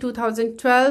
2012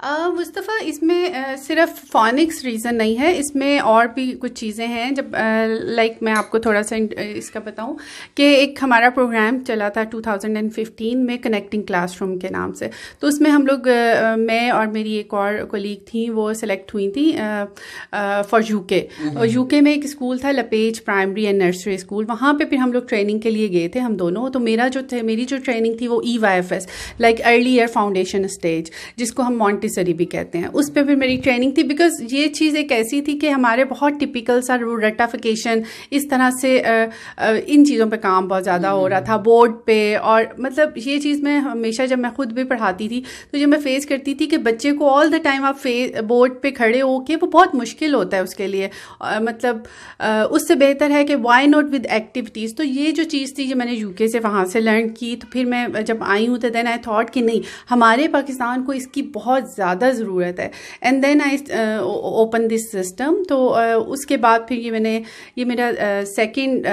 مصطفیٰ اس میں صرف phonics reason نہیں ہے, اس میں اور بھی کچھ چیزیں ہیں. جب لائک میں آپ کو تھوڑا سا اس کا بتاؤں کہ ایک ہمارا پروگرام چلا تھا 2015 میں کنیکٹنگ کلاس روم کے نام سے. تو اس میں ہم لوگ, میں اور میری ایک اور کولیگ تھیں, وہ سلیکٹ ہوئی تھیں فار یو کے. یو کے میں ایک اسکول تھا لپیج پرائمری اینڈ نرسری اسکول, وہاں پہ پھر ہم لوگ ٹریننگ کے لیے گئے تھے ہم دونوں. تو میری جو ٹریننگ تھی وہ EYFS like early year foundation stage, جس کو ہم مونٹیسری بھی کہتے ہیں, اس پہ پھر میری ٹریننگ تھی. بیکاز یہ چیز ایک ایسی تھی کہ ہمارے بہت ٹپیکل سا رٹافیکیشن اس طرح سے ان چیزوں پہ کام بہت زیادہ ہو رہا تھا بورڈ پہ. اور مطلب یہ چیز میں ہمیشہ جب میں خود بھی پڑھاتی تھی تو جب میں فیس کرتی تھی کہ بچے کو آل دا ٹائم آپ بورڈ پہ کھڑے ہو کے, وہ بہت مشکل ہوتا ہے اس کے لیے. مطلب اس سے بہتر ہے کہ وائی ناٹ ود ایکٹیویٹیز. تو یہ جو چیز تھی جو میں نے یو کے سے وہاں سے لرن کی, تو پھر میں جب آئی ہوں تو دین آئی تھاٹ کہ نہیں, ہمارے پاکستان کو اس کی بہت زیادہ ضرورت ہے. And then I open this system. تو اس کے بعد پھر یہ میرا سیکنڈ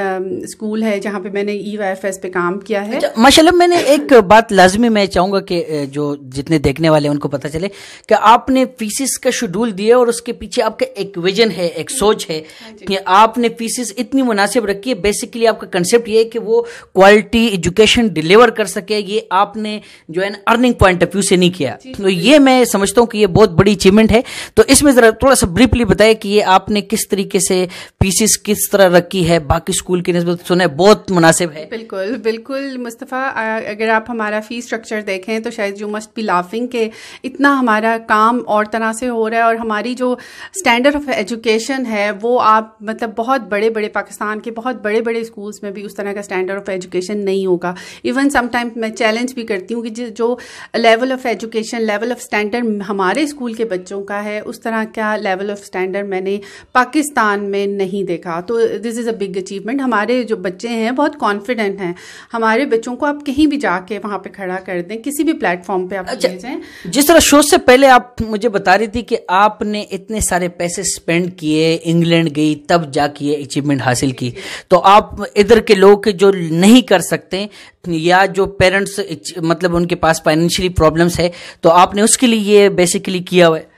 اسکول ہے جہاں پہ میں نے EYFS پہ کام کیا ہے. ماشاء اللہ, میں نے ایک بات لازمی میں چاہوں گا کہ جو جتنے دیکھنے والے ہیں ان کو پتہ چلے کہ آپ نے فیسز کا شیڈول دیا اور اس کے پیچھے آپ کا ایک ویژن ہے, ایک سوچ ہے کہ آپ نے فیسز اتنی مناسب رکھی ہے. بیسیکلی آپ کا کنسیپٹ یہ ہے کہ وہ کوالٹی ایجوکیشن ڈیلیور کر سکے. یہ آپ نے جو ہے نا ارننگ پوائنٹ آف ویو سے نہیں کیا. تو یہ میں سمجھتا ہوں کہ یہ بہت بڑی اچیومنٹ ہے. تو اس میں ذرا تھوڑا سا بریفلی بتائیں کہ یہ آپ نے کس طریقے سے فیسز کس طرح رکھی ہے باقی اسکول کی نسبت. سنا ہے بہت مناسب ہے. بالکل بالکل مصطفیٰ, اگر آپ ہمارا فی اسٹرکچر دیکھیں تو شاید یو مسٹ بی لافنگ کہ اتنا ہمارا کام اور طرح سے ہو رہا ہے. اور ہماری جو اسٹینڈرڈ آف ایجوکیشن ہے وہ آپ مطلب بہت بڑے پاکستان کے بہت بڑے اسکولس میں بھی اس طرح کا اسٹینڈرڈ آف ایجوکیشن نہیں ہوگا. ایون سم ٹائم میں چیلنج بھی کرتی ہوں کہ جو level of education, level of standard ہمارے اسکول کے بچوں کا ہے, اس طرح کا لیول آف اسٹینڈرڈ میں نے پاکستان میں نہیں دیکھا. تو دس از اے بگ اچیومنٹ. ہمارے جو بچے ہیں بہت کانفیڈنٹ ہیں. ہمارے بچوں کو آپ کہیں بھی جا کے وہاں پہ کھڑا کر دیں, کسی بھی پلیٹ فارم پہ آپ لے جائیں. جس طرح شو سے پہلے آپ مجھے بتا رہی تھی کہ آپ نے اتنے سارے پیسے اسپینڈ کیے, انگلینڈ گئی تب جا کے یہ اچیومنٹ حاصل کی. تو آپ ادھر کے لوگ جو نہیں کر سکتے یا جو پیرنٹس مطلب ان کے پاس فائنینشلی پرابلمس ہے, تو آپ نے اس کے لیے یہ بیسیکلی کیا ہوا ہے.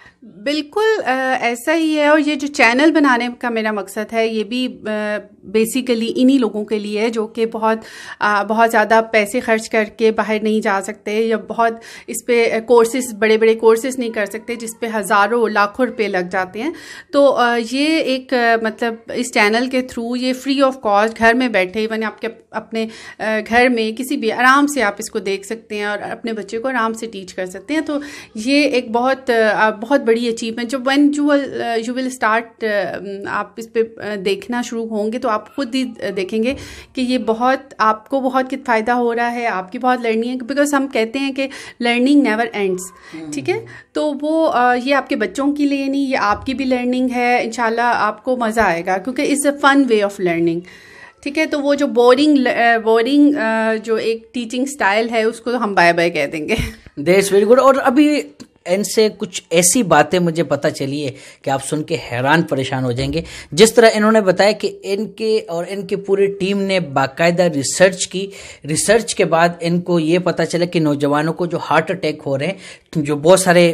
بالکل ایسا ہی ہے. اور یہ جو چینل بنانے کا میرا مقصد ہے یہ بھی بیسیکلی انہی لوگوں کے لیے ہے جو کہ بہت زیادہ پیسے خرچ کر کے باہر نہیں جا سکتے, یا بہت اس پہ کورسز بڑے کورسز نہیں کر سکتے جس پہ ہزاروں لاکھوں روپے لگ جاتے ہیں. تو یہ ایک مطلب اس چینل کے تھرو یہ فری آف کاسٹ گھر میں بیٹھے, ایون آپ کے اپنے گھر میں کسی بھی آرام سے آپ اس کو دیکھ سکتے ہیں اور اپنے بچے کو آرام سے ٹیچ کر سکتے ہیں. تو یہ ایک بہت بڑی اچیومنٹ جو وین یو ول اسٹارٹ آپ اس پہ دیکھنا شروع ہوں گے تو آپ خود ہی دیکھیں گے کہ یہ آپ کو بہت فائدہ ہو رہا ہے, آپ کی بہت لرننگ ہے. بیکاز ہم کہتے ہیں کہ لرننگ نیور اینڈس, ٹھیک ہے. تو وہ یہ آپ کے بچوں کے لیے نہیں, یہ آپ کی بھی لرننگ ہے. انشاءاللہ آپ کو مزہ آئے گا کیونکہ it's a fun way of learning, ٹھیک ہے. تو وہ جو بورنگ جو ایک ٹیچنگ سٹائل ہے اس کو ہم بائے بائے کہہ دیں گے. That's very good. اور ابھی ان سے کچھ ایسی باتیں مجھے پتہ چلی ہے کہ آپ سن کے حیران پریشان ہو جائیں گے. جس طرح انہوں نے بتایا کہ ان کی پوری ٹیم نے باقاعدہ ریسرچ کی. ریسرچ کے بعد ان کو یہ پتہ چلا کہ نوجوانوں کو جو ہارٹ اٹیک ہو رہے ہیں, جو بہت سارے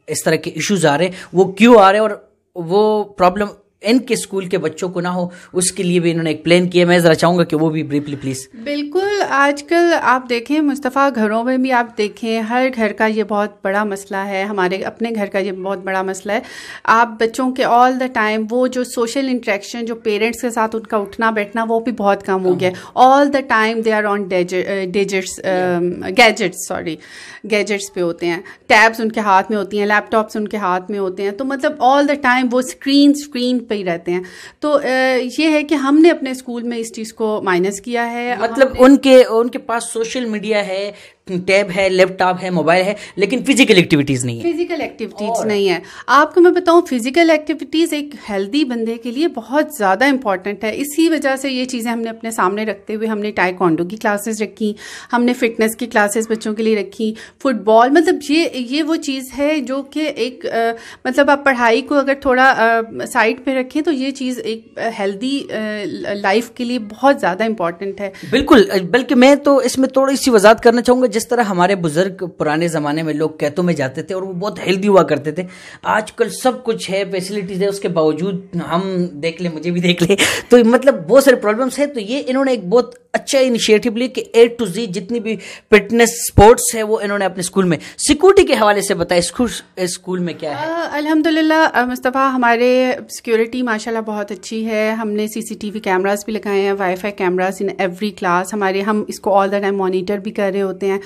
اس طرح کے ایشوز آ رہے ہیں, وہ کیوں آ رہے ہیں, اور وہ پرابلم ان کے اسکول کے بچوں کو نہ ہو, اس کے لیے بھی انہوں نے ایک پلان کیا. میں ذرا چاہوں گا کہ وہ بھی بریفلی پلیز. بالکل. آج کل آپ دیکھیں مصطفیٰ, گھروں میں بھی آپ دیکھیں, ہر گھر کا یہ بہت بڑا مسئلہ ہے. ہمارے اپنے گھر کا یہ بہت بڑا مسئلہ ہے. آپ بچوں کے آل دا ٹائم وہ جو سوشل انٹریکشن, جو پیرنٹس کے ساتھ ان کا اٹھنا بیٹھنا, وہ بھی بہت کم ہو گیا. All the time they are on gadgets پہ ہوتے ہیں, ٹیبس ان کے ہاتھ میں ہوتی ہیں, لیپ ٹاپس ان کے ہاتھ میں ہوتے ہیں. تو مطلب آل دا ٹائم وہ اسکرین پہ ہی رہتے ہیں. تو یہ ہے کہ ہم نے اپنے اسکول میں اس چیز کو مائنس کیا ہے. مطلب ان کے پاس سوشل میڈیا ہے, ٹیب ہے, لیپ ٹاپ ہے, موبائل ہے, لیکن فزیکل ایکٹیویٹیز نہیں ہے. فزیکل ایکٹیویٹیز نہیں ہے. آپ کو میں بتاؤں, فزیکل ایکٹیویٹیز ایک ہیلدی بندے کے لیے بہت زیادہ امپورٹنٹ ہے. اسی وجہ سے یہ چیزیں ہم نے اپنے سامنے رکھتے ہوئے ہم نے ٹائیکوانڈو کی کلاسز رکھی, ہم نے فٹنس کی کلاسز بچوں کے لیے رکھی, فٹ بال. مطلب یہ وہ چیز ہے جو کہ ایک مطلب آپ پڑھائی کو اگر تھوڑا سائڈ پہ رکھیں تو یہ چیز ایک ہیلدی لائف کے لیے بہت زیادہ امپورٹنٹ ہے. بالکل. بلکہ میں تو اس میں تھوڑی سی وضاحت کرنا چاہوں گا. جس طرح ہمارے بزرگ پرانے زمانے میں لوگ کھیتوں میں جاتے تھے اور وہ بہت ہیلدی ہوا کرتے تھے, آج کل سب کچھ ہے, فیسلٹیز ہے, اس کے باوجود ہم دیکھ لیں, مجھے بھی دیکھ لیں, تو مطلب بہت سارے پرابلمس ہیں. تو یہ انہوں نے ایک بہت اچھا انیشیٹو لی کہ A to Z جتنی بھی فٹنس سپورٹس ہے وہ انہوں نے اپنے اسکول میں. سیکورٹی کے حوالے سے بتائیں اسکول میں کیا ہے؟ الحمدللہ مصطفیٰ, ہمارے سیکورٹی ماشاءاللہ بہت اچھی ہے. ہم نے CCTV کیمراز بھی لگائے ہیں, wi fi cameras in every class. ہم اس کو آل دا ٹائم مانیٹر بھی کر رہے ہوتے ہیں.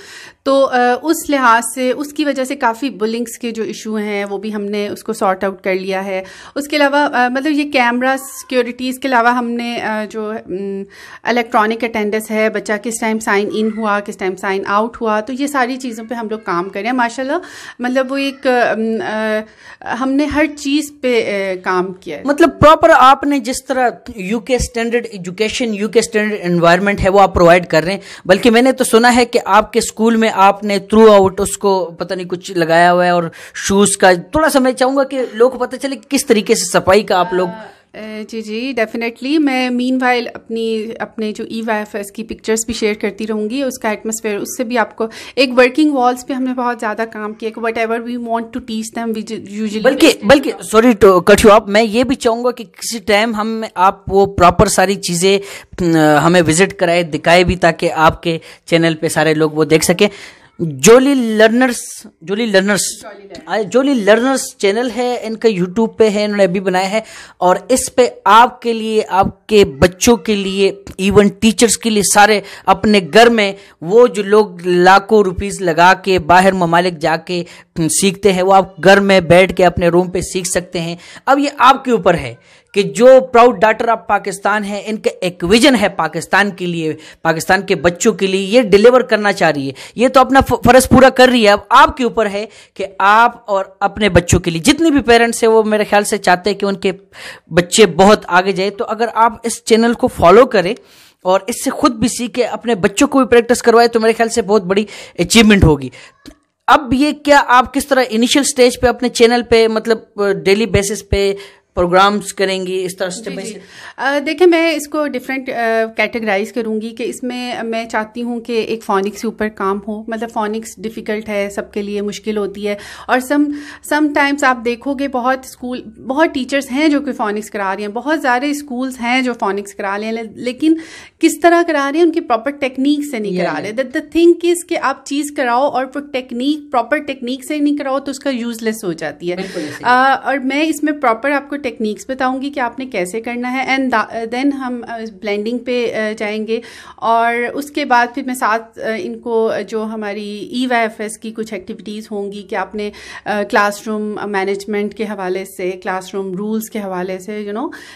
تو اس لحاظ سے اس کی وجہ سے کافی بلنگس کے جو ایشو ہیں وہ بھی ہم نے اس کو سارٹ آؤٹ کر لیا ہے. اس کے علاوہ مطلب یہ کیمرا سیکورٹیز کے علاوہ ہم نے جو الیکٹرانک اٹینڈنس ہے, بچہ کس ٹائم سائن ان ہوا, کس ٹائم سائن آؤٹ ہوا, تو یہ ساری چیزوں پہ ہم لوگ کام کر رہے ہیں ماشاءاللہ. مطلب وہ ایک ہم نے ہر چیز پہ کام کیا ہے. مطلب پراپر آپ نے جس طرح UK standard education, UK standard environment ہے وہ آپ پرووائڈ کر رہے ہیں. بلکہ میں نے تو سنا ہے کہ آپ کے اسکول میں آپ نے تھرو آؤٹ اس کو پتہ نہیں کچھ لگایا ہوا ہے, اور شوز کا تھوڑا سا میں چاہوں گا کہ لوگوں کو پتہ چلے کس طریقے سے صفائی کا آپ لوگ. جی ڈیفینیٹلی. میں مین وائل اپنے جو EYFS کی پکچرز بھی شیئر کرتی رہوں گی, اس کا ایٹماسفیئر, اس سے بھی آپ کو ایک ورکنگ والس پہ ہم نے بہت زیادہ کام کیا کہ whatever we want to teach them usually. بلکہ sorry to cut you up, میں یہ بھی چاہوں گا کہ کسی ٹائم آپ وہ پراپر ساری چیزیں ہمیں وزٹ کرائے, دکھائے بھی, تاکہ آپ کے چینل پہ سارے لوگ وہ دیکھ سکیں. جولی لرنرز چینل ہے ان کا, یوٹیوب پہ ہے, انہوں نے ابھی بنایا ہے, اور اس پہ آپ کے لیے, آپ کے بچوں کے لیے, ایون ٹیچرز کے لیے, سارے اپنے گھر میں وہ جو لوگ لاکھوں روپیز لگا کے باہر ممالک جا کے سیکھتے ہیں, وہ آپ گھر میں بیٹھ کے اپنے روم پہ سیکھ سکتے ہیں. اب یہ آپ کے اوپر ہے کہ جو پراؤڈ ڈاٹر آف پاکستان ہے, ان کا ایک ویژن ہے پاکستان کے لیے, پاکستان کے بچوں کے لیے, یہ ڈیلیور کرنا چاہ رہی ہے, یہ تو اپنا فرض پورا کر رہی ہے. اب آپ کے اوپر ہے کہ آپ اور اپنے بچوں کے لیے, جتنے بھی پیرنٹس ہیں وہ میرے خیال سے چاہتے ہیں کہ ان کے بچے بہت آگے جائے, تو اگر آپ اس چینل کو فالو کریں اور اس سے خود بھی سیکھے, اپنے بچوں کو بھی پریکٹس کروائے, تو میرے خیال سے بہت بڑی اچیومنٹ ہوگی. اب یہ کیا آپ کس طرح انیشل سٹیج پہ اپنے چینل پہ مطلب ڈیلی بیسس پہ پروگرامز کریں گی اس طرح سے؟ دیکھیں, میں اس کو ڈفرینٹ کیٹیگرائز کروں گی کہ اس میں چاہتی ہوں کہ ایک فونکس کے اوپر کام ہو. مطلب فونکس ڈیفیکلٹ ہے, سب کے لیے مشکل ہوتی ہے, اور سم ٹائمس آپ دیکھو گے بہت ٹیچرز ہیں جو کہ فونکس کرا رہی ہیں, بہت سارے اسکولز ہیں جو فونکس کرا رہے ہیں, لیکن کس طرح کرا رہے ہیں ان کی پراپر ٹیکنیک سے نہیں کرا رہے. دا تھنگ از کہ آپ چیز کراؤ اور پراپر ٹیکنیک سے نہیں کراؤ تو اس کا یوز لیس ہو جاتی ہے. اور میں اس میں پراپر آپ کو ٹیکنیکس بتاؤں گی کہ آپ نے کیسے کرنا ہے, اینڈ دین ہم بلینڈنگ پہ جائیں گے, اور اس کے بعد پھر میں ساتھ ان کو جو ہماری EYFS کی کچھ ایکٹیویٹیز ہوں گی کہ آپ نے کلاس روم مینجمنٹ کے حوالے سے, کلاس روم رولز کے حوالے سے,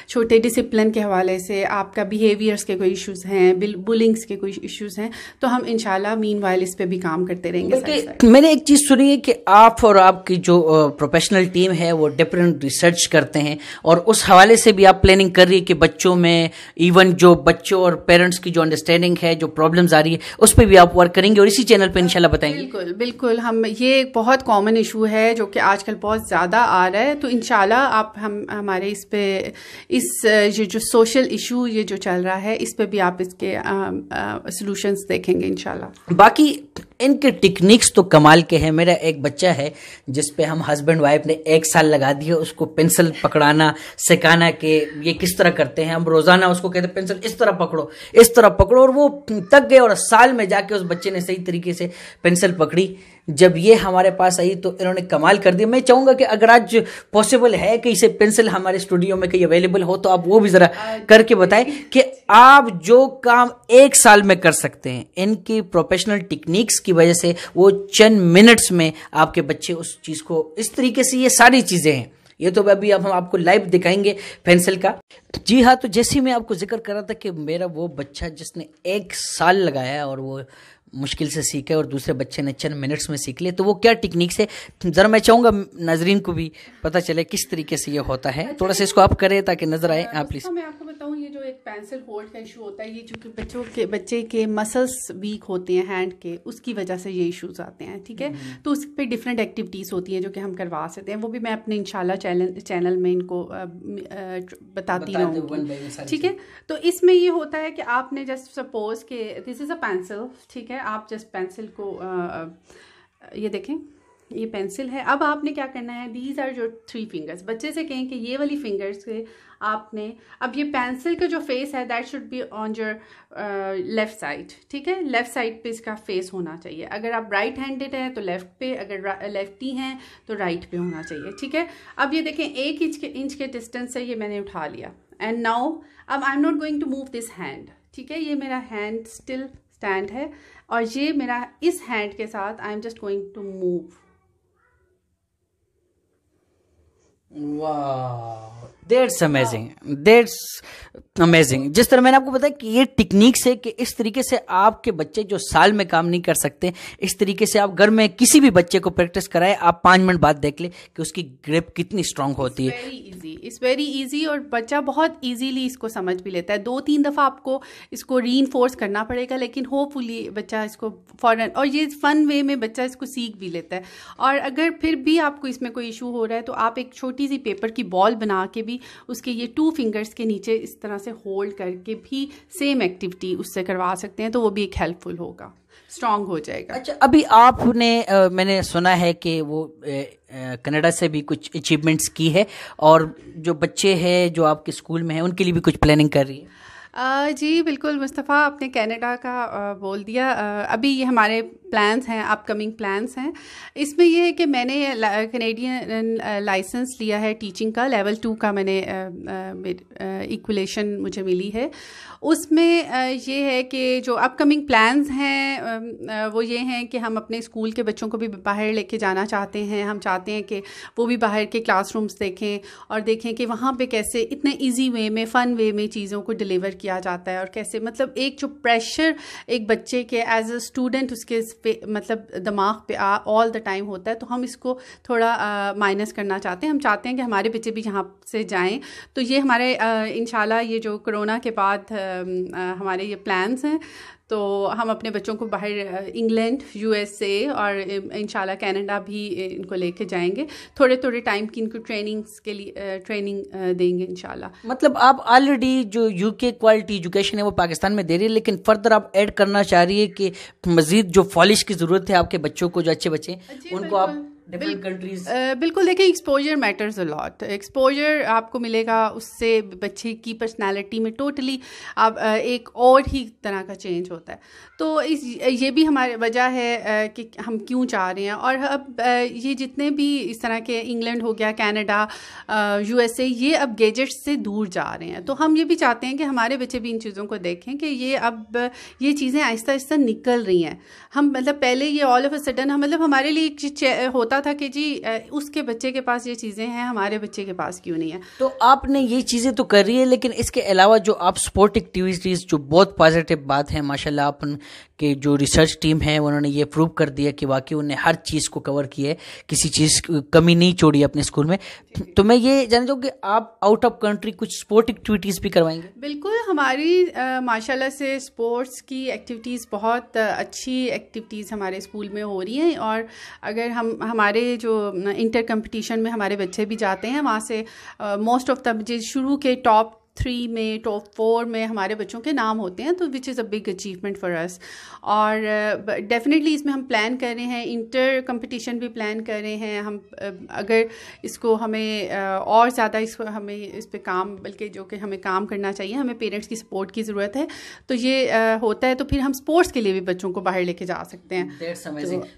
چھوٹے ڈسپلن کے حوالے سے, آپ کا بیہیویئرس کے کوئی ایشوز ہیں, بلنگس کے کوئی ایشوز ہیں, تو ہم انشاءاللہ مین وائل اس پہ بھی کام کرتے رہیں گے. میں نے ایک چیز سنی ہے کہ آپ اور آپ کی جو پروفیشنل ٹیم ہے وہ ڈفرینٹ ریسرچ کرتے ہیں, اور اس حوالے سے بھی آپ پلاننگ کر رہی ہے کہ بچوں میں, ایون جو بچوں اور پیرنٹس کی جو انڈرسٹینڈنگ ہے, جو پرابلمز آ رہی ہے, اس پہ بھی آپ ورک کریں گے, اور اسی چینل پہ انشاءاللہ بتائیں گے. بالکل. یہ ایک بہت کامن ایشو ہے جو کہ آج کل بہت زیادہ آ رہا ہے, تو انشاءاللہ آپ ہمارے اس پہ یہ جو سوشل ایشو یہ جو چل رہا ہے, اس پہ بھی آپ اس کے سولوشنز دیکھیں گے انشاءاللہ. باقی ان کے ٹیکنیکس تو کمال کے ہیں. میرا ایک بچہ ہے جس پہ ہم ہسبینڈ وائف نے 1 سال لگا دیا اس کو پینسل پکڑانا سکھانا کہ یہ کس طرح کرتے ہیں. ہم روزانہ اس کو کہتے ہیں پینسل اس طرح پکڑو, اور وہ تک گئے, اور سال میں جا کے اس بچے نے صحیح طریقے سے پینسل پکڑی. جب یہ ہمارے پاس آئی تو انہوں نے کمال کر دیا. میں چاہوں گا کہ اگر آج پاسبل ہے کہ اسے پینسل ہمارے اسٹوڈیو میں کہیں اویلیبل ہو تو آپ وہ بھی ذرا کر کے بتائیں کہ آپ جو کام 1 سال میں کر سکتے ہیں, ان کی پروفیشنل ٹیکنیکس کی وجہ سے وہ چند منٹس میں آپ کے بچے اس چیز کو اس طریقے سے, یہ ساری چیزیں ہیں, یہ تو ابھی ہم آپ کو لائیو دکھائیں گے پینسل کا. جی ہاں, تو جیسے میں آپ کو ذکر کر رہا تھا کہ میرا وہ بچہ جس نے 1 سال لگایا اور وہ مشکل سے سیکھے, اور دوسرے بچے نے چند منٹس میں سیکھ لے, تو وہ کیا ٹیکنیکس ہے ذرا میں چاہوں گا ناظرین کو بھی پتہ چلے کس طریقے سے یہ ہوتا ہے. تھوڑا سا اس کو آپ کریں تاکہ نظر آئے. آپ پلیز. میں آپ کو بتاؤں, یہ جو ایک پینسل ہولڈ کا ایشو ہوتا ہے, یہ جو کہ بچے کے مسلس ویک ہوتے ہیں ہینڈ کے, اس کی وجہ سے یہ ایشوز آتے ہیں. ٹھیک ہے, تو اس پہ ڈفرینٹ ایکٹیویٹیز ہوتی ہیں جو کہ ہم کروا سکتے ہیں, وہ بھی میں اپنے انشاءاللہ چینل میں ان کو بتاتی رہوں گی. ٹھیک ہے, تو اس میں یہ ہوتا ہے کہ آپ نے جسٹ سپوز کہ دس از اے پینسل, ٹھیک ہے, آپ جسٹ پینسل کو یہ دیکھیں یہ پینسل ہے. اب آپ نے کیا کرنا ہے, دیز آر جو 3 فنگرس. بچے سے کہیں کہ یہ والی فنگرس سے آپ نے, اب یہ پینسل کا جو فیس ہے that should be on your left side, ٹھیک ہے, لیفٹ سائڈ پہ اس کا فیس ہونا چاہیے. اگر آپ رائٹ ہینڈڈ ہیں تو لیفٹ پہ, اگر لیفٹی ہیں تو رائٹ پہ ہونا چاہیے, ٹھیک ہے. اب یہ دیکھیں 1 انچ کے ڈسٹینس سے یہ میں نے اٹھا لیا. اینڈ ناؤ اب I am not going to move this hand, ٹھیک ہے, یہ میرا ہینڈ اسٹل اسٹینڈ ہے, اور یہ میرا اس ہینڈ کے ساتھ I am just going to move. Wow, that's amazing, that's amazing. جس طرح میں نے آپ کو بتایا کہ یہ ٹیکنیکس ہے کہ اس طریقے سے آپ کے بچے جو سال میں کام نہیں کر سکتے, اس طریقے سے آپ گھر میں کسی بھی بچے کو پریکٹس کرائے, آپ 5 منٹ بعد دیکھ لیں کہ اس کی گریپ کتنی اسٹرانگ ہوتی ہے. اٹس ویری ایزی, اور بچہ بہت ایزیلی اس کو سمجھ بھی لیتا ہے. 2-3 دفعہ آپ کو اس کو ری انفورس کرنا پڑے گا, لیکن ہوپ فلی بچہ اس کو فوراً, اور یہ فن وے میں بچہ اس کو سیکھ بھی لیتا ہے. اور اگر پھر بھی آپ کو اس میں کوئی ایشو ہو رہا ہے تو آپ ایک چھوٹی سی پیپر کی بال بنا کے بھی اس کے یہ 2 فنگرس کے نیچے اس طرح سے ہولڈ کر کے بھی سیم ایکٹیویٹی اس سے کروا سکتے ہیں, تو وہ بھی ایک ہیلپ فل ہوگا, اسٹرانگ ہو جائے گا. اچھا, ابھی آپ نے میں نے سنا ہے کہ وہ کینیڈا سے بھی کچھ اچیومنٹس کی ہے, اور جو بچے ہیں جو آپ کے اسکول میں ہیں ان کے لیے بھی کچھ پلاننگ کر رہی ہے. جی بالکل مصطفیٰ, آپ نے کینیڈا کا بول دیا. ابھی یہ ہمارے پلانس ہیں, اپ کمنگ پلانس ہیں. اس میں یہ ہے کہ میں نے کینیڈین لائسنس لیا ہے ٹیچنگ کا, لیول 2 کا میں نے ایکولیشن مجھے ملی ہے. اس میں یہ ہے کہ جو اپ کمنگ پلانس ہیں وہ یہ ہیں کہ ہم اپنے اسکول کے بچوں کو بھی باہر لے کے جانا چاہتے ہیں. ہم چاہتے ہیں کہ وہ بھی باہر کے کلاس رومس دیکھیں, اور دیکھیں کہ وہاں پہ کیسے اتنے ایزی وے میں, فن وے میں چیزوں کو ڈلیور کیا جاتا ہے, اور کیسے مطلب ایک جو پریشر ایک بچے کے ایز اے اسٹوڈنٹ اس کے مطلب دماغ پہ آل دا ٹائم ہوتا ہے, تو ہم اس کو تھوڑا مائنس کرنا چاہتے ہیں. ہم چاہتے ہیں کہ ہمارے بچے بھی یہاں سے جائیں. تو یہ ہمارے انشاءاللہ یہ جو کرونا کے بعد ہمارے یہ پلانس ہیں, تو ہم اپنے بچوں کو باہر انگلینڈ, USA اور انشاءاللہ کینیڈا بھی ان کو لے کے جائیں گے. تھوڑے ٹائم کی ان کو ٹریننگس کے لیے ٹریننگ دیں گے انشاءاللہ. مطلب آپ آلریڈی جو UK کوالٹی ایجوکیشن ہے وہ پاکستان میں دے رہی ہے, لیکن فردر آپ ایڈ کرنا چاہ رہی ہے کہ مزید جو پالش کی ضرورت ہے آپ کے بچوں کو, جو اچھے بچے ان کو آپ بالکل دیکھیں, ایکسپوجر میٹرز اے لاٹ. ایکسپوجر آپ کو ملے گا, اس سے بچے کی پرسنالٹی میں ٹوٹلی اب ایک اور ہی طرح کا چینج ہوتا ہے. تو یہ بھی ہماری وجہ ہے کہ ہم کیوں چاہ رہے ہیں. اور اب یہ جتنے بھی اس طرح کے انگلینڈ ہو گیا, کینیڈا, USA, یہ اب گیجٹس سے دور جا رہے ہیں. تو ہم یہ بھی چاہتے ہیں کہ ہمارے بچے بھی ان چیزوں کو دیکھیں کہ یہ اب یہ چیزیں آہستہ آہستہ نکل رہی ہیں. ہم مطلب پہلے یہ آل آف اے سڈن مطلب ہمارے لیے ہوتا تھا کہ جی اس کے بچے کے پاس یہ چیزیں ہیں, ہمارے بچے کے پاس کیوں نہیں ہے. تو آپ نے یہ چیزیں تو کر رہی ہے, لیکن اس کے علاوہ جو آپ سپورٹ ایکٹیویٹیز, جو بہت پازیٹیو بات ہے ماشاءاللہ, آپ کے جو ریسرچ ٹیم ہے انہوں نے یہ پروو کر دیا کہ واقعی انہوں نے ہر چیز کو کور کیا ہے, کسی چیز کمی نہیں چھوڑی اپنے اسکول میں. تو میں یہ جاننا چاہوں کہ آپ آؤٹ آف کنٹری کچھ سپورٹ ایکٹیویٹیز بھی کروائیں گے؟ بالکل, ہماری ماشاءاللہ سے اسپورٹس کی ایکٹیویٹیز بہت اچھی ایکٹیویٹیز ہمارے اسکول میں ہو رہی ہیں. اور اگر ہمارے جو انٹر کمپٹیشن میں ہمارے بچے بھی جاتے ہیں, وہاں سے موسٹ آف دا شروع کے ٹاپ 3 میں, ٹاپ 4 میں ہمارے بچوں کے نام ہوتے ہیں, تو وچ از اے بگ اچیومنٹ فار اس. اور ڈیفینیٹلی اس میں ہم پلان کر رہے ہیں, انٹر کمپٹیشن بھی پلان کر رہے ہیں ہم. اگر اس کو ہمیں اور زیادہ ہمیں اس پہ کام, بلکہ جو کہ ہمیں کام کرنا چاہیے, ہمیں پیرنٹس کی سپورٹ کی ضرورت ہے. تو یہ ہوتا ہے, تو پھر ہم اسپورٹس کے لیے بھی بچوں کو باہر لے کے جا سکتے ہیں.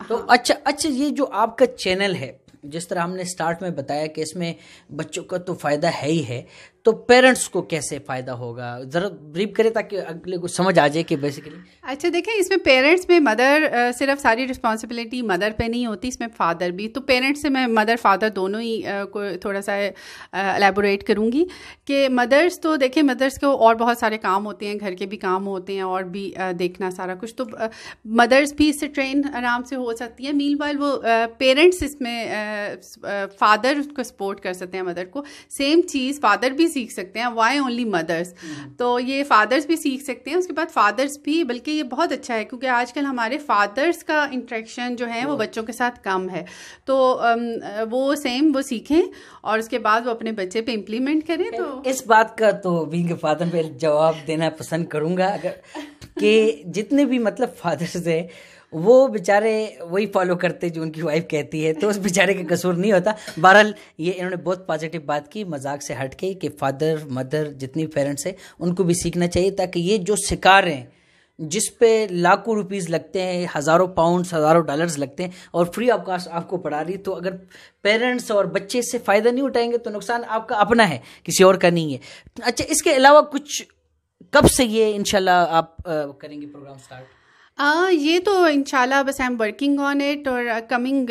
تو اچھا یہ جو آپ کا چینل ہے, جس طرح ہم نے اسٹارٹ میں بتایا کہ اس میں بچوں کا تو فائدہ ہے ہی ہے, تو پیرنٹس کو کیسے فائدہ ہوگا, ذرا بریف کرے تاکہ اگلے کو سمجھ آ جائے کہ بیسیکلی. اچھا دیکھیں, اس میں پیرنٹس میں مدر صرف ساری رسپانسبلٹی مدر پہ نہیں ہوتی, اس میں فادر بھی. تو پیرنٹس سے میں مدر فادر دونوں ہی کو تھوڑا سا الیبوریٹ کروں گی کہ مدرس تو دیکھیں, مدرس کو اور بہت سارے کام ہوتے ہیں, گھر کے بھی کام ہوتے ہیں, اور بھی دیکھنا سارا کچھ. تو مدرس بھی اس سے ٹرین آرام سے ہو سکتی ہیں. مین وائل وہ پیرنٹس اس میں فادر کو سپورٹ کر سکتے ہیں مدر کو. سیم چیز فادر بھی سیکھ سکتے ہیں, وائی اونلی مدرس. تو یہ فادرس بھی سیکھ سکتے ہیں, اس کے بعد فادرس بھی, بلکہ یہ بہت اچھا ہے کیونکہ آج کل ہمارے فادرس کا انٹریکشن جو ہے وہ بچوں کے ساتھ کم ہے, تو وہ سیم وہ سیکھیں اور اس کے بعد وہ اپنے بچے پہ امپلیمنٹ کریں. تو اس بات کا تو بینگ اے فادر میں جواب دینا پسند کروں گا, اگر کہ جتنے بھی مطلب فادرز ہیں وہ بیچارے وہی فالو کرتے جو ان کی وائف کہتی ہے, تو اس بیچارے کا قصور نہیں ہوتا. بہرحال یہ انہوں نے بہت پازیٹیو بات کی, مذاق سے ہٹ کے, کہ فادر مدر جتنی پیرنٹس ہیں ان کو بھی سیکھنا چاہیے, تاکہ یہ جو سکھا رہے ہیں جس پہ لاکھوں روپیز لگتے ہیں, ہزاروں پاؤنڈز, ہزاروں ڈالرز لگتے ہیں, اور فری آف کاسٹ آپ کو پڑھا رہی, تو اگر پیرنٹس اور بچے اس سے فائدہ نہیں اٹھائیں گے تو نقصان آپ کا اپنا ہے, کسی اور کا نہیں ہے. اچھا, اس کے علاوہ کچھ کب سے یہ انشاءاللہ آپ کریں گے پروگرام سٹارٹ؟ یہ تو انشاءاللہ بس I am working on it, اور coming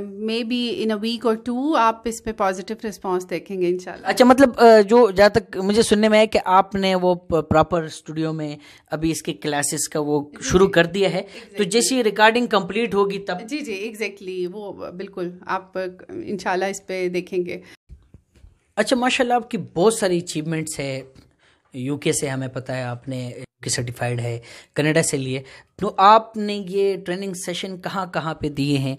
maybe in a week اور 2 آپ اس پہ پازیٹیو رسپانس دیکھیں گے انشاءاللہ. اچھا, مطلب جو جہاں تک مجھے سننے میں ہے کہ آپ نے وہ پراپر اسٹوڈیو میں ابھی اس کے کلاسز کا وہ شروع کر دیا ہے, تو جیسی ریکارڈنگ کمپلیٹ ہوگی تب. جی ایگزیکٹلی, وہ بالکل آپ انشاءاللہ اس پہ دیکھیں گے. اچھا, ماشاءاللہ آپ کی بہت ساری اچیومنٹس ہے, یو کے سے ہمیں پتہ ہے آپ نے کہ سرٹیفائیڈ ہے, کینیڈا سے لیے, تو آپ نے یہ ٹریننگ سیشن کہاں کہاں پہ دیے ہیں؟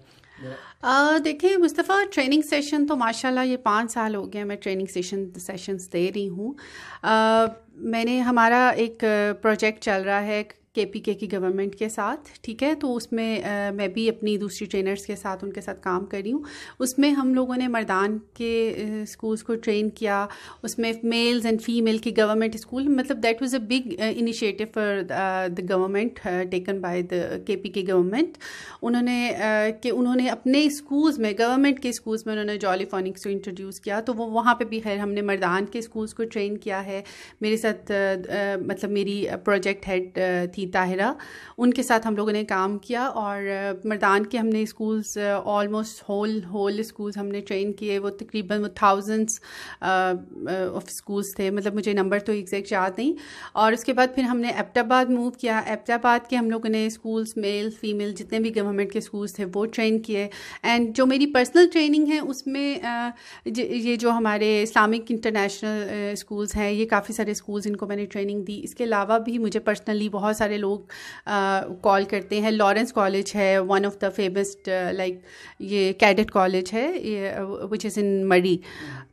دیکھیں مصطفیٰ, ٹریننگ سیشن تو ماشاءاللہ یہ 5 سال ہو گئے میں ٹریننگ سیشنز دے رہی ہوں. میں نے, ہمارا ایک پروجیکٹ چل رہا ہے KPK کی گورنمنٹ کے ساتھ, ٹھیک ہے, تو اس میں میں بھی اپنی دوسری ٹرینرز کے ساتھ ان کے ساتھ کام کر رہی ہوں. اس میں ہم لوگوں نے مردان کے اسکولس کو ٹرین کیا, اس میں میلز اینڈ فیمیل کی گورنمنٹ اسکول, مطلب that was a big initiative for the government taken by the KPK government. انہوں نے اپنے اسکولس میں, گورنمنٹ کے اسکولس میں انہوں نے جولی فونکس کو انٹروڈیوس کیا, تو وہ وہاں پہ بھی خیر ہم نے مردان کے اسکولس کو ٹرین کیا ہے. میرے ساتھ مطلب میری پروجیکٹ ہیڈ تھی طاہرہ, ان کے ساتھ ہم لوگوں نے کام کیا, اور مردان کے ہم نے اسکولس آلموسٹ ہول اسکولس ہم نے ٹرین کیے. وہ تقریباً تھاؤزنڈس آف اسکولس تھے, مطلب مجھے نمبر تو ایگزیکٹ یاد نہیں. اور اس کے بعد پھر ہم نے ایبٹ آباد موو کیا. ایبٹ آباد کے ہم لوگوں نے اسکولس میل فیمیل جتنے بھی گورنمنٹ کے اسکولس تھے وہ ٹرین کیے. اینڈ جو میری پرسنل ٹریننگ ہے اس میں یہ جو ہمارے اسلامک انٹرنیشنل اسکولس ہیں, یہ کافی سارے اسکولس ان کو میں نے ٹریننگ دی. اس کے علاوہ بھی مجھے پرسنلی بہت سارے لوگ کال کرتے ہیں. لارنس کالج ہے, ون آف دا فیمسٹ, لائک یہ کیڈٹ کالج ہے وچ از ان مری,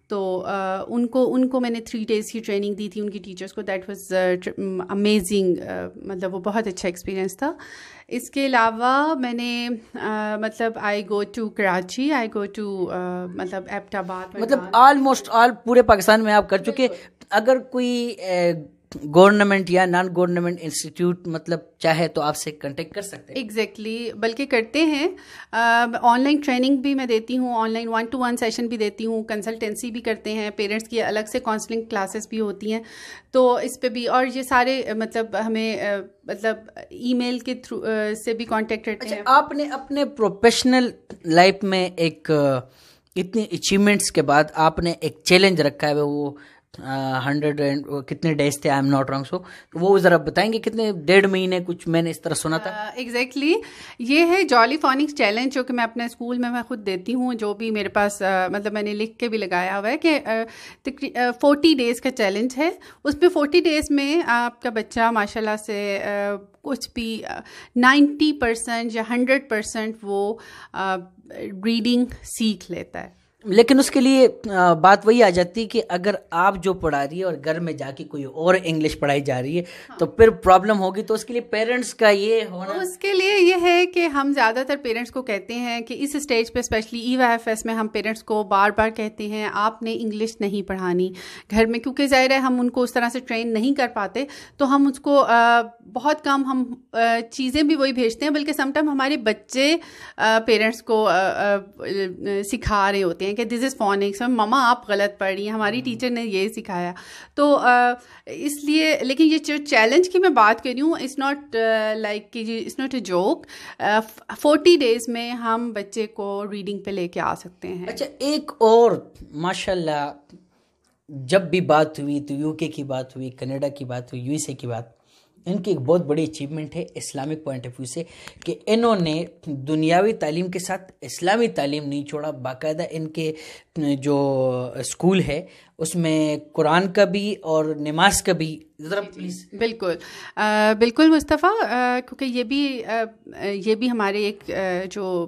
تو ان کو میں نے 3 days کی ٹریننگ دی تھی ان کی ٹیچرس کو. دیٹ واز امیزنگ, مطلب وہ بہت اچھا ایکسپیرئنس تھا. اس کے علاوہ میں نے مطلب I go to Karachi, I go to مطلب ایبٹ آباد, مطلب آلموسٹ آل پورے پاکستان میں آپ کر چکے. اگر کوئی گورنمنٹ یا نان گورنمنٹ انسٹیٹیوٹ مطلب چاہے تو آپ سے کانٹیکٹ کر سکتے ہیں. ایگزیکٹلی, بلکہ کرتے ہیں. آن لائن ٹریننگ بھی میں دیتی ہوں, آن لائن 1-to-1 سیشن بھی دیتی ہوں, کنسلٹینسی بھی کرتے ہیں, پیرنٹس کی الگ سے کاؤنسلنگ کلاسز بھی ہوتی ہیں, تو اس پہ بھی. اور یہ سارے مطلب ہمیں مطلب ای میل کے تھرو سے بھی کانٹیکٹ کرتے ہیں. آپ نے اپنے پروفیشنل لائف میں ایک اتنی اچیومنٹس کے بعد آپ نے ایک چیلنج رکھا ہے, وہ 100 کتنے ڈیز تھے, آئی ایم ناٹ رانگ, سو وہ ذرا بتائیں گے کتنے, 1.5 مہینے کچھ میں نے اس طرح سنا تھا. ایگزیکٹلی, یہ ہے جولی فونکس چیلنج, جو کہ میں اپنے اسکول میں خود دیتی ہوں, جو بھی میرے پاس مطلب میں نے لکھ کے بھی لگایا ہوا ہے کہ 40 days کا چیلنج ہے. اس پہ 40 days میں آپ کا بچہ ماشاء اللہ سے کچھ بھی 90% یا 100% وہ ریڈنگ سیکھ لیتا ہے. لیکن اس کے لیے بات وہی آ جاتی ہے کہ اگر آپ جو پڑھا رہی ہے اور گھر میں جا کے کوئی اور انگلش پڑھائی جا رہی ہے تو پھر پرابلم ہوگی. تو اس کے لیے پیرنٹس کا یہ ہونا, اس کے لیے یہ ہے کہ ہم زیادہ تر پیرنٹس کو کہتے ہیں کہ اس اسٹیج پہ اسپیشلی EYFS میں ہم پیرنٹس کو بار بار کہتے ہیں آپ نے انگلش نہیں پڑھانی گھر میں, کیونکہ ظاہر ہے ہم ان کو اس طرح سے ٹرین نہیں کر پاتے, تو ہم اس کو بہت کم ہم چیزیں بھی وہی بھیجتے ہیں, بلکہ سم ٹائم ہمارے بچے پیرنٹس کو سکھا رہے ہوتے ہیں کہ دس از فونکس, مما آپ غلط پڑھ رہی ہیں, ہماری ٹیچر نے یہ سکھایا. تو اس لیے, لیکن یہ جو چیلنج کی میں بات کر رہی ہوں, اٹس ناٹ لائک کہ it's not a joke. 40 days میں ہم بچے کو ریڈنگ پہ لے کے آ سکتے ہیں. اچھا, ایک اور ماشاء اللہ جب بھی بات ہوئی تو UK کی بات ہوئی, کینیڈا کی بات ہوئی, USA کی بات, ان کی ایک بہت بڑی اچیومنٹ ہے اسلامک پوائنٹ آف ویو سے کہ انہوں نے دنیاوی تعلیم کے ساتھ اسلامی تعلیم نہیں چھوڑا. باقاعدہ ان کے جو اسکول ہے اس میں قرآن کا بھی اور نماز کا بھی. ذرا پلیز. بالکل مصطفیٰ, کیونکہ یہ بھی ہمارے ایک جو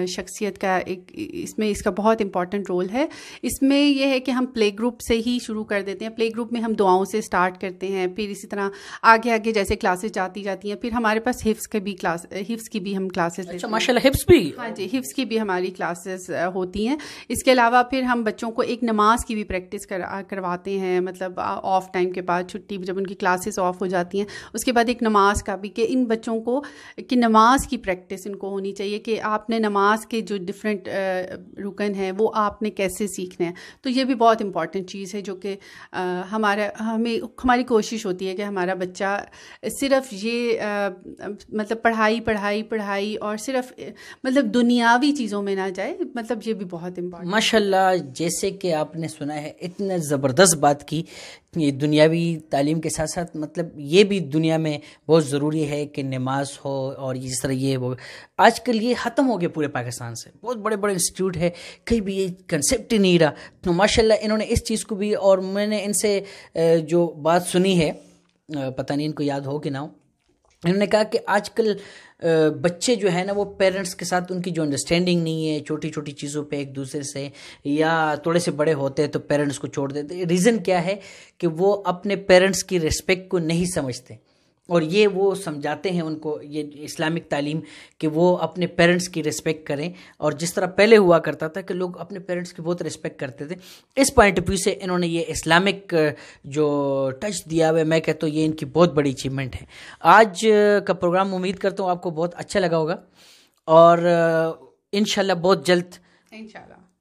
شخصیت کا ایک اس کا بہت امپورٹنٹ رول ہے. اس میں یہ ہے کہ ہم پلے گروپ سے ہی شروع کر دیتے ہیں. پلے گروپ میں ہم دعاؤں سے سٹارٹ کرتے ہیں, پھر اسی طرح آگے جیسے کلاسز جاتی ہیں, پھر ہمارے پاس حفظ کی بھی ہم کلاسز لیتے ہیں. ماشاء اللہ, حفظ بھی. ہاں جی, حفظ کی بھی ہماری کلاسز ہوتی ہیں. اس کے علاوہ پھر ہم بچوں کو ایک نماز کی بھی پریکٹس کرواتے ہیں, مطلب آف ٹائم کے بعد, چھٹی جب ان کی کلاسز آف ہو جاتی ہیں اس کے بعد ایک نماز کا بھی, کہ ان بچوں کو کہ نماز کی پریکٹس ان کو ہونی چاہیے, کہ آپ نے نماز کے جو ڈفرینٹ رکن ہیں وہ آپ نے کیسے سیکھنے ہیں. تو یہ بھی بہت امپورٹنٹ چیز ہے جو کہ ہماری کوشش ہوتی ہے کہ ہمارا بچہ صرف یہ مطلب پڑھائی اور صرف مطلب دنیاوی چیزوں میں نہ جائے. مطلب یہ بھی بہت امپورٹنٹ. ماشاء اللہ, جیسے کہ آپ نے سنا ہے اتنا زبردست بات کی, یہ دنیاوی تعلیم کے ساتھ ساتھ مطلب یہ بھی دنیا میں بہت ضروری ہے کہ نماز ہو, اور جس طرح یہ وہ آج کل یہ ختم ہو گیا پورے پاکستان سے. بہت بڑے بڑے انسٹیٹیوٹ ہے, کہیں بھی یہ کنسیپٹ ہی نہیں رہا. تو ماشاء اللہ انہوں نے اس چیز کو بھی, اور میں نے ان سے جو بات سنی ہے, پتہ نہیں ان کو یاد ہو کہ نہ ہو, انہوں نے کہا کہ آج کل بچے جو ہے نا وہ پیرنٹس کے ساتھ ان کی جو انڈرسٹینڈنگ نہیں ہے, چھوٹی چھوٹی چیزوں پہ ایک دوسرے سے, یا تھوڑے سے بڑے ہوتے ہیں تو پیرنٹس کو چھوڑ دیتے. ریزن کیا ہے کہ وہ اپنے پیرنٹس کی ریسپیکٹ کو نہیں سمجھتے, اور یہ وہ سمجھاتے ہیں ان کو یہ اسلامک تعلیم کہ وہ اپنے پیرنٹس کی ریسپیکٹ کریں. اور جس طرح پہلے ہوا کرتا تھا کہ لوگ اپنے پیرنٹس کی بہت ریسپیکٹ کرتے تھے, اس پوائنٹ آف ویو سے انہوں نے یہ اسلامک جو ٹچ دیا ہوا ہے, میں کہتا ہوں یہ ان کی بہت بڑی اچیومنٹ ہے. آج کا پروگرام امید کرتا ہوں آپ کو بہت اچھا لگا ہوگا, اور انشاءاللہ بہت جلد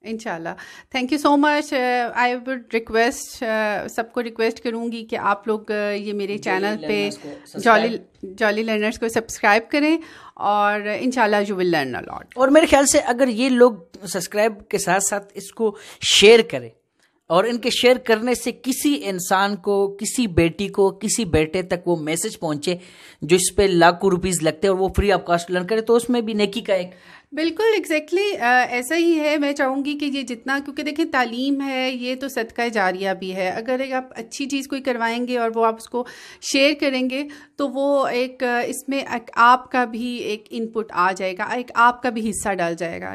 انشاءاللہ. Thank you so much. I would request, سب کو ریکویسٹ کروں گی کہ آپ لوگ یہ میرے چینل پہ جولی لرنرز کو سبسکرائب کریں, اور انشاءاللہ یو ول لرن اے لاٹ. اور میرے خیال سے اگر یہ لوگ سبسکرائب کے ساتھ ساتھ اس کو شیئر کریں, اور ان کے شیئر کرنے سے کسی انسان کو, کسی بیٹی کو, کسی بیٹے تک وہ میسج پہنچے جو اس پہ لاکھوں روپیز لگتے ہیں اور وہ فری آف کاسٹ لرن کرے, تو اس میں بھی نیکی کا ایک. بالکل ایگزیکٹلی ایسا ہی ہے. میں چاہوں گی کہ یہ جتنا, کیونکہ دیکھیں تعلیم ہے یہ تو صدقہ جاریہ بھی ہے. اگر ایک آپ اچھی چیز کوئی کروائیں گے اور وہ آپ اس کو شیئر کریں گے تو وہ ایک اس میں آپ کا بھی ایک ان پٹ آ جائے گا, ایک آپ کا بھی حصہ ڈال جائے گا,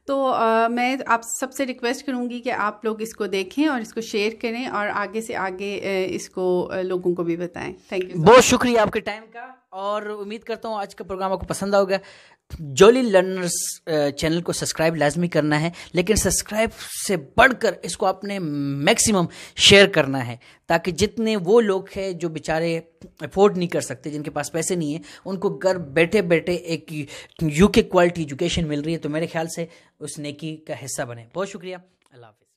تو میں آپ سب سے ریکویسٹ کروں گی کہ آپ لوگ اس کو دیکھیں اور اس کو شیئر کریں, اور آگے سے آگے اس کو لوگوں کو بھی بتائیں. Thank you. بہت شکریہ آپ کے ٹائم کا, اور امید کرتا ہوں آج کا پروگرام آپ کو پسند ہوگا. جولی لرنرز چینل کو سبسکرائب لازمی کرنا ہے, لیکن سبسکرائب سے بڑھ کر اس کو آپ نے میکسیمم شیئر کرنا ہے, تاکہ جتنے وہ لوگ ہیں جو بیچارے افورڈ نہیں کر سکتے, جن کے پاس پیسے نہیں ہیں, ان کو گھر بیٹھے بیٹھے ایک UK کوالٹی ایجوکیشن مل رہی ہے. تو میرے خیال سے اس نیکی کا حصہ بنے. بہت شکریہ. اللہ حافظ.